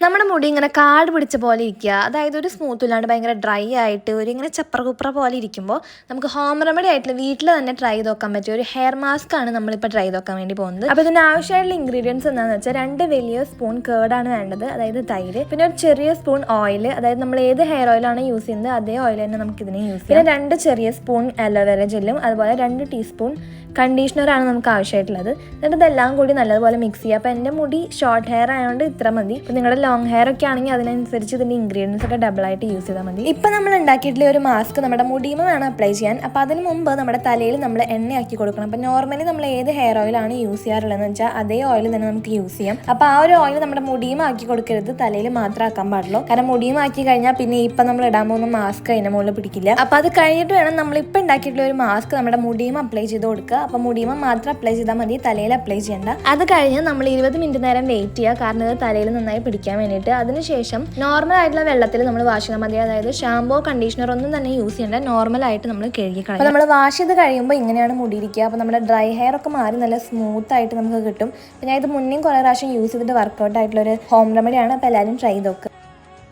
നമ്മുടെ മുടി ഇങ്ങനെ കാട് പിടിച്ച പോലെ ഇരിക്കുക, അതായത് ഒരു സ്മൂത്ത് ഇല്ലാണ്ട് ഭയങ്കര ഡ്രൈ ആയിട്ട് ഒരു ഇങ്ങനെ ചപ്പറ കുപ്പറ പോലെ ഇരിക്കുമ്പോൾ നമുക്ക് ഹോം റെമഡി ആയിട്ട് വീട്ടിൽ തന്നെ ട്രൈ ചെയ്ത് നോക്കാൻ പറ്റിയ ഒരു ഹെയർ മാസ്ക് ആണ് നമ്മളിപ്പോൾ ട്രൈ ചെയ്ത് നോക്കാൻ വേണ്ടി പോകുന്നത്. അപ്പോൾ ഇതിന് ആവശ്യമായിട്ടുള്ള ഇൻഗ്രീഡിയൻസ് എന്താണെന്ന് വെച്ചാൽ 2 വലിയ സ്പൂൺ കേർഡാണ് വേണ്ടത്, അതായത് തൈര്, പിന്നെ ഒരു ചെറിയ സ്പൂൺ ഓയിൽ, അതായത് നമ്മൾ ഏത് ഹെയർ ഓയിലാണ് യൂസ് ചെയ്യുന്നത് അതേ ഓയിൽ തന്നെ നമുക്ക് ഇതിനെ യൂസ് ചെയ്യാം. പിന്നെ 2 ചെറിയ സ്പൂൺ അലോവേര ജെല്ലും അതുപോലെ 2 ടീസ്പൂൺ കണ്ടീഷണറാണ് നമുക്ക് ആവശ്യമായിട്ടുള്ളത്. എന്നിട്ട് ഇതെല്ലാം കൂടി നല്ലതുപോലെ മിക്സ് ചെയ്യുക. അപ്പോൾ എൻ്റെ മുടി ഷോർട്ട് ഹെയർ ആയതുകൊണ്ട് ഇത്ര മതി. ഇപ്പോൾ നിങ്ങളുടെ ലോങ് ഹെയർ ഒക്കെ ആണെങ്കിൽ അതിനനുസരിച്ച് ഇതിൻ്റെ ഇൻഗ്രീഡിയൻസ് ഒക്കെ ഡബിളായിട്ട് യൂസ് ചെയ്താൽ മതി. ഇപ്പം നമ്മൾ ഉണ്ടാക്കിയിട്ടുള്ള ഒരു മാസ്ക് നമ്മുടെ മുടിയുമ്പോൾ വേണം അപ്ലൈ ചെയ്യാൻ. അപ്പോൾ അതിന് മുമ്പ് നമ്മുടെ തലയിൽ നമ്മൾ എണ്ണയാക്കി കൊടുക്കണം. അപ്പോൾ നോർമലി നമ്മൾ ഏത് ഹെയർ ഓയിലാണ് യൂസ് ചെയ്യാറുള്ളതെന്ന് വെച്ചാൽ അതേ ഓയിൽ തന്നെ നമുക്ക് യൂസ് ചെയ്യാം. അപ്പോൾ ആ ഒരു ഓയിൽ നമ്മുടെ മുടിയും ആക്കി കൊടുക്കരുത്, തലയിൽ മാത്രം ആക്കാൻ പാടുള്ളൂ. കാരണം മുടിയും ആക്കി കഴിഞ്ഞാൽ പിന്നെ ഇപ്പം നമ്മൾ ഇടാൻ പോകുന്ന മാസ്ക് അതിൻ്റെ മുകളിൽ പിടിക്കില്ല. അപ്പോൾ അത് കഴിഞ്ഞിട്ട് വേണം നമ്മളിപ്പോൾ ഉണ്ടാക്കിയിട്ടുള്ള ഒരു മാസ്ക് നമ്മുടെ മുടിയും അപ്ലൈ ചെയ്ത് കൊടുക്കുക. അപ്പോൾ മുടിയുമ്പോൾ മാത്രം അപ്ലൈ ചെയ്താൽ മതി, തലയിൽ അപ്ലൈ ചെയ്യേണ്ട. അത് കഴിഞ്ഞ് നമ്മൾ 20 മിനിറ്റ് നേരം വെയിറ്റ് ചെയ്യുക, കാരണം ഇത് തലയിൽ നന്നായി പിടിക്കാൻ വേണ്ടിയിട്ട്. അതിനുശേഷം നോർമൽ ആയിട്ടുള്ള വെള്ളത്തിൽ നമ്മൾ വാഷ് ചെയ്താൽ മതി, അതായത് ഷാമ്പോ കണ്ടീഷണർ ഒന്നും തന്നെ യൂസ് ചെയ്യേണ്ട, നോർമലായിട്ട് നമ്മൾ കഴുകി കളയും. അപ്പോൾ നമ്മൾ വാഷ് ചെയ്ത് കഴിയുമ്പോൾ ഇങ്ങനെയാണ് മുടിയിരിക്കുക. അപ്പോൾ നമ്മുടെ ഡ്രൈ ഹെയർ ഒക്കെ മാറി നല്ല സ്മൂത്ത് ആയിട്ട് നമുക്ക് കിട്ടും. പിന്നെ ഇത് മുന്നേയും കുറേ പ്രാവശ്യം യൂസ് ചെയ്തിട്ട് വർക്കൗട്ട് ആയിട്ടുള്ള ഒരു ഹോം റെമഡിയാണ്. അപ്പോൾ എല്ലാവരും ട്രൈ ചെയ്ത് നോക്കുക.